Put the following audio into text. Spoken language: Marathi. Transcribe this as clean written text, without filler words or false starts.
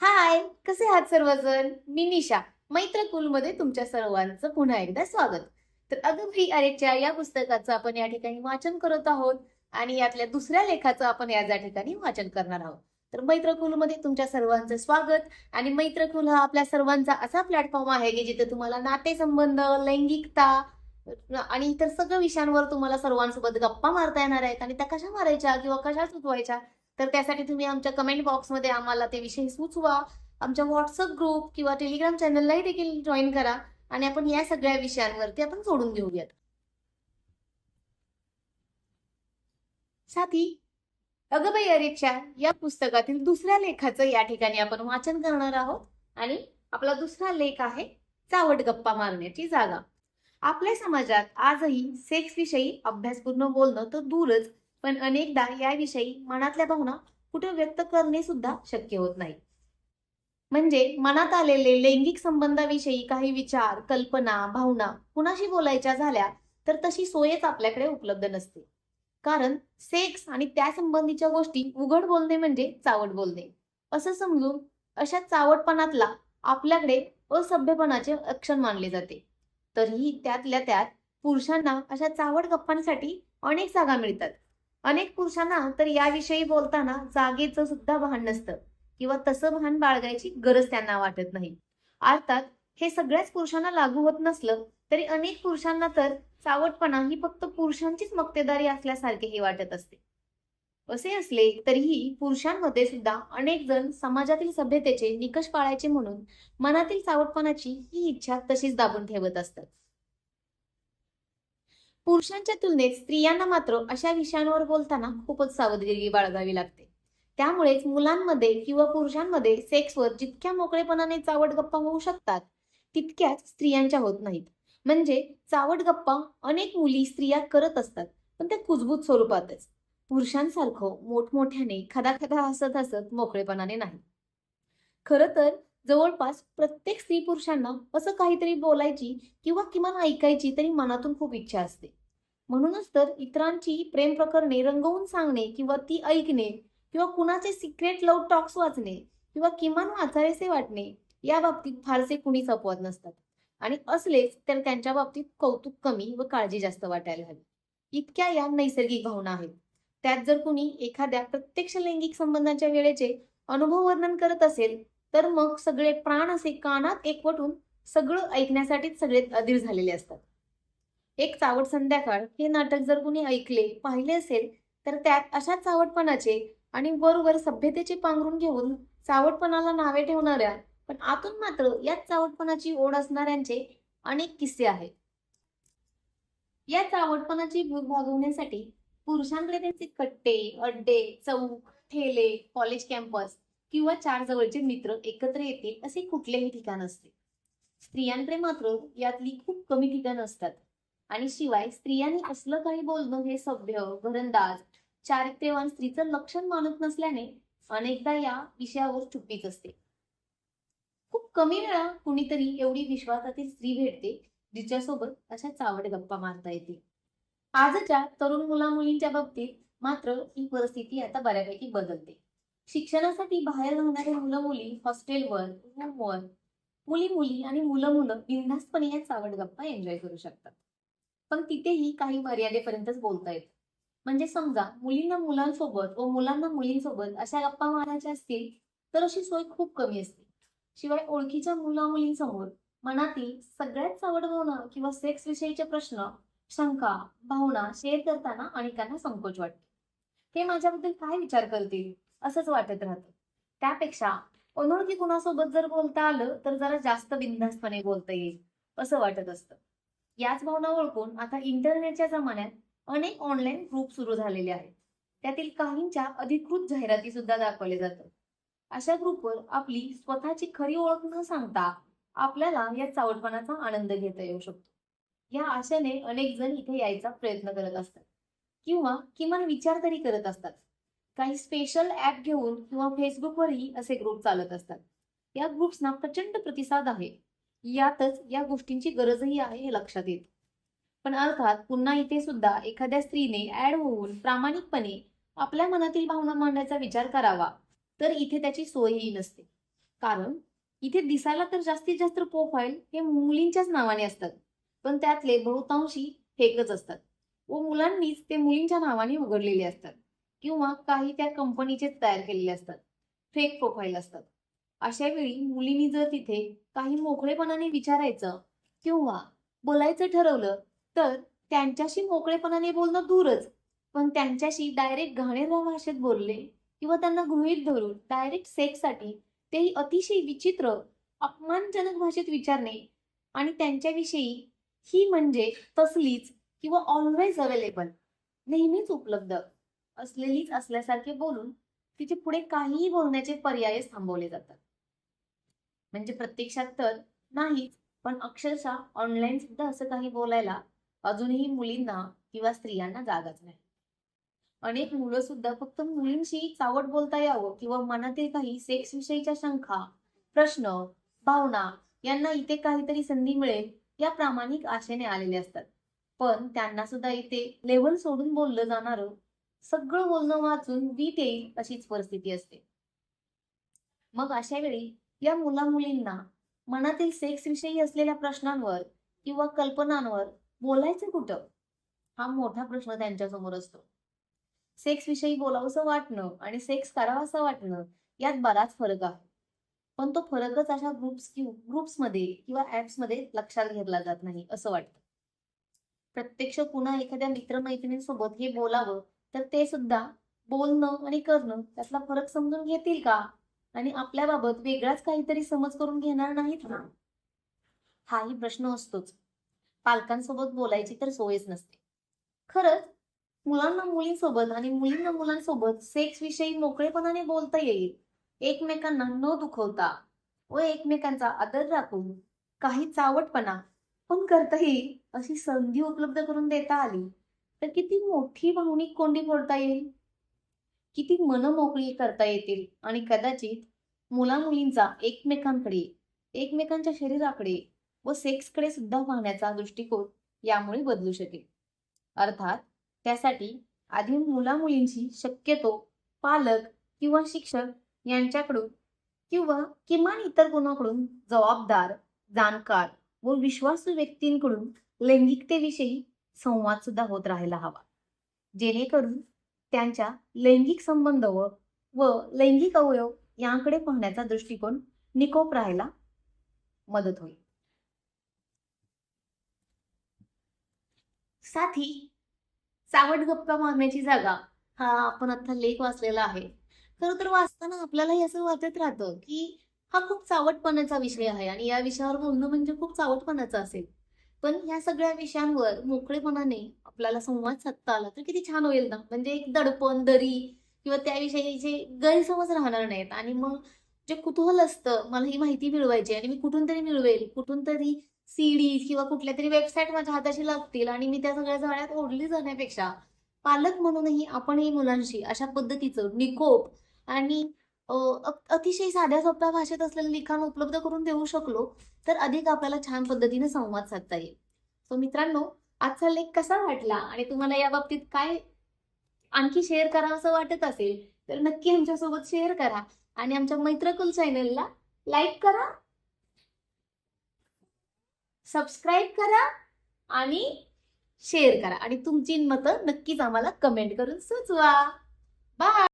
हाय, कसे आहात सर्वजण? मी निशा. मैत्र मध्ये तुमच्या सर्वांचं पुन्हा एकदा स्वागत. तर अगं भाई अरेच्या या पुस्तकाचं आपण या ठिकाणी वाचन करत आहोत आणि यातल्या दुसऱ्या लेखाचं आपण या ठिकाणी वाचन करणार आहोत. तर मैत्र मध्ये तुमच्या सर्वांचं स्वागत. आणि मैत्र हा आपल्या सर्वांचा असा प्लॅटफॉर्म आहे की जिथे तुम्हाला नातेसंबंध, लैंगिकता आणि इतर सगळ्या विषयांवर तुम्हाला सर्वांसोबत गप्पा मारता येणार आहेत. आणि त्या कशा मारायच्या किंवा कशा सुचवायच्या, तर त्यासाठी तुम्ही आमच्या कमेंट बॉक्समध्ये आम्हाला ते विषय सुचवा. आमच्या व्हॉट्सअप ग्रुप किंवा टेलिग्राम चॅनललाही देखील जॉईन करा आणि आपण या सगळ्या विषयांवरती आपण सोडून घेऊयात. साथी, अगबाई अरेच्या या पुस्तकातील दुसऱ्या लेखाचं या ठिकाणी आपण वाचन करणार आहोत. आणि आपला दुसरा लेख आहे चावट गप्पा मारण्याची जागा. आपल्या समाजात आजही सेक्स विषयी अभ्यासपूर्ण बोलणं तर दूरच, पण अनेकदा याविषयी मनातल्या भावना कुठे व्यक्त करणे सुद्धा शक्य होत नाही. म्हणजे मनात आलेले लैंगिक संबंधाविषयी काही विचार, कल्पना, भावना कुणाशी बोलायच्या झाल्या तर तशी सोयच आपल्याकडे उपलब्ध नसते. कारण सेक्स आणि त्या संबंधीच्या गोष्टी उघड बोलणे म्हणजे चावट बोलणे असं समजून अशा चावटपणातला आपल्याकडे असभ्यपणाचे लक्षण मानले जाते. तरीही त्यातल्या त्यात पुरुषांना अशा चावट गप्पांसाठी अनेक जागा मिळतात. अनेक पुरुषांना तर याविषयी बोलताना जागेचं सुद्धा भान नसतं किंवा तसं भान बाळगायची गरज त्यांना वाटत नाही. अर्थात हे सगळ्याच पुरुषांना लागू होत नसलं तरी अनेक पुरुषांना तर चावटपणा ही फक्त पुरुषांचीच मक्तेदारी असल्यासारखे हे वाटत असते. असे असले तरीही पुरुषांमध्ये सुद्धा अनेक जण समाजातील सभ्यतेचे निकष पाळायचे म्हणून मनातील चावटपणाची ही इच्छा तशीच दाबून ठेवत असतात. पुरुषांच्या तुलनेत स्त्रियांना मात्र अशा विषयांवर बोलताना खूपच सावधगिरी बाळगावी लागते. त्यामुळेच मुलांमध्ये किंवा पुरुषांमध्ये सेक्सवर जितक्या मोकळेपणाने चावट गप्पा होऊ शकतात तितक्याच स्त्रियांच्या होत नाहीत. म्हणजे चावट गप्पा अनेक मुली स्त्रिया करत असतात, पण त्या कुजबूज स्वरूपातच. पुरुषांसारखं मोठमोठ्याने खदाखदा हसत हसत मोकळेपणाने नाही. खरं तर जवळपास प्रत्येक स्त्री पुरुषांना असं काहीतरी बोलायची किंवा किमान ऐकायची तरी मनातून खूप इच्छा असते. म्हणूनच तर इतरांची प्रेम प्रकरणे रंगवून सांगणे किंवा ती ऐकणे किंवा कुणाचे सिक्रेट लव्ह टॉक्स वाचणे किंवा किमान वाचावेसे वाटणे या बाबतीत फारसे कुणीच अपवाद नसतात. आणि असलेच तर त्यांच्या बाबतीत कौतुक कमी व काळजी जास्त वाटायला हवी. इतक्या या नैसर्गिक भावना आहेत. त्यात जर कुणी एखाद्या प्रत्यक्ष लैंगिक संबंधाच्या वेळेचे अनुभव वर्णन करत असेल तर मग सगळे प्राण असे कानात एकवटून सगळं ऐकण्यासाठीच सगळे अधीर झालेले असतात. एक चावट संध्याकाळ हे नाटक जर कुणी ऐकले, पाहिले असेल तर त्यात अशा चावटपणाचे आणि वरवर सभ्यतेचे पांघरून घेऊन चावटपणाला नावे ठेवणाऱ्या पण आतून मात्र याच चावटपणाची ओढ असणाऱ्यांचे अनेक किस्से आहेत. या चावटपणाची भूक भागवण्यासाठी पुरुषांकडे त्यांचे कट्टे, अड्डे, चौक, ठेले, कॉलेज कॅम्पस किंवा चार जवळचे मित्र एकत्र येतील असे कुठलेही ठिकाण असते. स्त्रियांकडे मात्र यातली खूप कमी ठिकाणं असतात. आणि शिवाय स्त्रियांनी असलं काही बोलणं हे सभ्य, घरंदाज, चारित्र्यवान स्त्रीचं लक्षण मानत नसल्याने अनेकदा या विषयावर चुप्पीच असते. खूप कमी वेळा कुणीतरी एवढी विश्वासातील स्त्री भेटते जिच्यासोबत अशा चावट गप्पा मारता येतील. आजच्या तरुण मुला-मुलींच्या बाबतीत मात्र ही परिस्थिती आता बऱ्यापैकी बदलते. शिक्षणासाठी बाहेर राहणारे मुलं-मुली हॉस्टेलवर, रूमवर, मुली-मुली आणि मुलं-मुलं बिनधास्तपणे या चावट गप्पा एन्जॉय करू शकतात. पण तिथेही काही मर्यादेपर्यंतच बोलता येतं. म्हणजे समजा मुलींना मुलांसोबत व मुलांना मुलींसोबत अशा गप्पा मारायच्या असतील तर अशी सोय खूप कमी असते. शिवाय ओळखीच्या मुला-मुलींसमोर मनातील सगळ्यात चावट भावना किंवा सेक्स विषयीचे प्रश्न, शंका, भावना शेअर करताना अनेकांना संकोच वाटतो. हे माझ्याबद्दल काय विचार करतील असंच वाटत राहतं. त्यापेक्षा अनोळखी कुणासोबत जर बोलता आलं तर जरा जास्त बिनधास्तपणे बोलता येईल असं वाटत असतं. याच भावना ओळखून आता इंटरनेटच्या जमान्यात अनेक ऑनलाईन ग्रुप सुरू झालेले आहेत. त्यातील काहींच्या अधिकृत जाहिराती सुद्धा दाखवल्या जातात. अशा ग्रुपवर आपली स्वतःची खरी ओळख न सांगता आपल्याला या चावटपणाचा आनंद घेता येऊ शकतो. या आशेने अनेक जण इथे यायचा प्रयत्न करत असतात किंवा किमान विचार तरी करत असतात. काही स्पेशल ऍप घेऊन किंवा फेसबुकवरही असे ग्रुप चालत असतात. या ग्रुप्सना प्रचंड प्रतिसाद आहे. यातच या गोष्टींची गरजही आहे हे लक्षात येतं. पण अर्थात पुन्हा इथे सुद्धा एखाद्या स्त्रीने ऍड होऊन प्रामाणिकपणे आपल्या मनातील भावना मांडण्याचा विचार करावा तर इथे त्याची सोयही नसते. कारण इथे दिसायला तर जास्तीत जास्त प्रोफाईल हे मुलींच्याच नावाने असतात, पण त्यातले बहुतांशी फेकच असतात व मुलांनीच ते मुलींच्या नावाने उघडलेले असतात किंवा काही त्या कंपनीचेच तयार केलेले असतात, फेक प्रोफाईल असतात. अशा वेळी मुलींनी जर तिथे काही मोकळेपणाने विचारायचं किंवा बोलायचं ठरवलं, तर त्यांच्याशी मोकळेपणाने बोलणं दूरच, पण त्यांच्याशी डायरेक्ट घाणेरड्या भाषेत बोलले किंवा त्यांना गृहीत धरून डायरेक्ट सेक्ससाठी, तेही अतिशय विचित्र, अपमानजनक भाषेत विचारणे आणि त्यांच्याविषयी ही म्हणजे तसलीच किंवा ऑलवेज अवेलेबल, नेहमीच उपलब्ध असलेलीच असल्यासारखे बोलून तिचे पुढे काहीही बोलण्याचे पर्याय थांबवले जातात. म्हणजे प्रत्यक्षात तर नाहीच, पण अक्षरशः ऑनलाईन सुद्धा असं काही बोलायला अजूनही मुलींना किंवा स्त्रियांना जागाच नाही. अनेक मुलं सुद्धा फक्त मुलींशी चावट बोलता यावं किंवा मनातील काही सेक्स विषयीच्या शंका, प्रश्न, भावना यांना इथे काहीतरी संधी मिळेल या प्रामाणिक आशेने आलेले असतात. पण त्यांना सुद्धा इथे लेवल सोडून बोललं जाणारं, सगळं बोलणं वाचून वीट येईल अशीच परिस्थिती असते. मग अशा वेळी या मुला-मुलींना मनातील सेक्स विषयी असलेल्या प्रश्नांवर किंवा कल्पनांवर बोलायचं कुठं? हा मोठा प्रश्न त्यांच्यासमोर असतो. सेक्स विषयी बोलावंसं वाटणं आणि सेक्स करावासं वाटणं यात बराच फरक आहे. पण तो फरकच अशा ग्रुप्समध्ये किंवा ऍप्समध्ये लक्षात घेतला जात नाही असं वाटतं. प्रत्यक्ष पुन्हा एखाद्या मित्रमैत्रिणींसोबत हे बोलावं, तर ते सुद्धा बोलणं आणि करणं त्यातला फरक समजून घेतील का? आणि आपल्याबाबत वेगळाच काहीतरी समज करून घेणार नाहीत ना? हाही प्रश्न असतोच. पालकांसोबत बोलायची तर सोयच नसते. खरंच मुलांना मुलींसोबत आणि मुलींना मुलांसोबत सेक्स विषयी मोकळेपणाने बोलता येईल, एकमेकांना न दुखवता व एकमेकांचा आदर राखून काही चावटपणा पण करता येईल अशी संधी उपलब्ध करून देता आली, तर किती मोठी भावनिक कोंडी फोडता येईल, किती मन मोकळी करता येतील आणि कदाचित मुला-मुलींचा एकमेकांकडे, एकमेकांच्या शरीराकडे व सेक्सकडे सुद्धा पाहण्याचा दृष्टिकोन यामुळे बदलू शकेल. अर्थात त्यासाठी आधी मुला-मुलींची शक्यतो पालक किंवा शिक्षक यांच्याकडून किंवा किमान इतर कोणाकडून जबाबदार, जाणकार व विश्वासू व्यक्तींकडून लैंगिकतेविषयी संवाद सुद्धा होत राहायला हवा. जेणेकरून त्यांच्या लैंगिक संबंध व लैंगिक अवयव यांकडे पाहण्याचा दृष्टिकोन निकोप राहायला मदत होईल. साथी चावट गप्पा मारण्याची जागा हा आपण आता लेख वाचलेला आहे. खरं तर वाचताना आपल्यालाही असं वाटत राहतं की हा खूप चावटपणाचा विषय आहे आणि या विषयावर बोलणं म्हणजे खूप चावटपणाचं असेल. पण ह्या सगळ्या विषयांवर मोकळेपणाने आपल्याला संवाद साधता आला तर किती छान होईल ना. म्हणजे एक दडपण, दरी किंवा त्याविषयीचे गैरसमज राहणार नाहीत आणि मग जे कुतूहल असतं, मला ही माहिती मिळवायची आणि मी कुठून तरी मिळवेल, कुठून तरी सीडीज किंवा कुठल्या तरी वेबसाईट माझ्या हाताशी लागतील आणि मी त्या सगळ्या जाळ्यात ओढली जाण्यापेक्षा पालक म्हणूनही आपणही मुलांशी अशा पद्धतीचं निकोप आणि अतिशय साध्या सोप्या भाषेत असलेलं लिखाण उपलब्ध करून देऊ शकलो, तर अधिक आपल्याला छान पद्धतीने संवाद साधता येईल. सो मित्रांनो, आजचा लेख कसा वाटला आणि तुम्हाला या बाबतीत काय आणखी शेअर करावंसं वाटत असेल, तर नक्की आमच्यासोबत शेअर करा आणि आमच्या मैत्रकुल चॅनलला लाईक करा, सबस्क्राईब करा आणि शेअर करा आणि तुमची मतं नक्कीच आम्हाला कमेंट करून सुचवा. बाय.